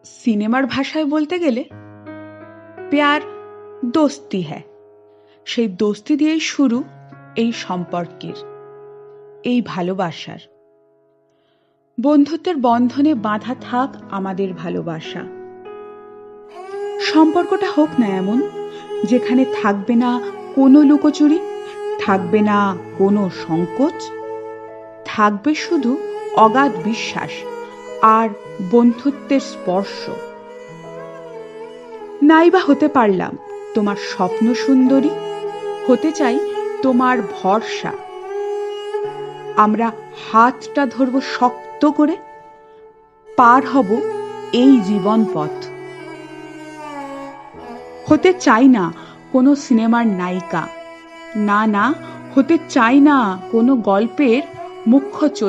সিনেমার ভাষায় বলতে গেলে প্যার দোস্তি হ্যায়। সেই দোস্তি দিয়েই শুরু এই সম্পর্কের, এই ভালোবাসার। বন্ধুত্বের বন্ধনে বাঁধা থাক আমাদের ভালোবাসা। সম্পর্কটা হোক না এমন যেখানে থাকবে না কোনো লুকোচুরি, থাকবে না কোনো সংকোচ, থাকবে শুধু অগাধ বিশ্বাস আর বন্ধুত্বের স্পর্শ। নাইবা হতে পারলাম তোমার স্বপ্ন সুন্দরী, হতে চাই তোমার ভরসা। আমরা হাতটা ধরব শক্ত করে, পার হব এই জীবন পথ। হতে চাই না কোনো সিনেমার নায়িকা, না না, হতে চাই না কোনো গল্পের মুখ্য চরিত্র।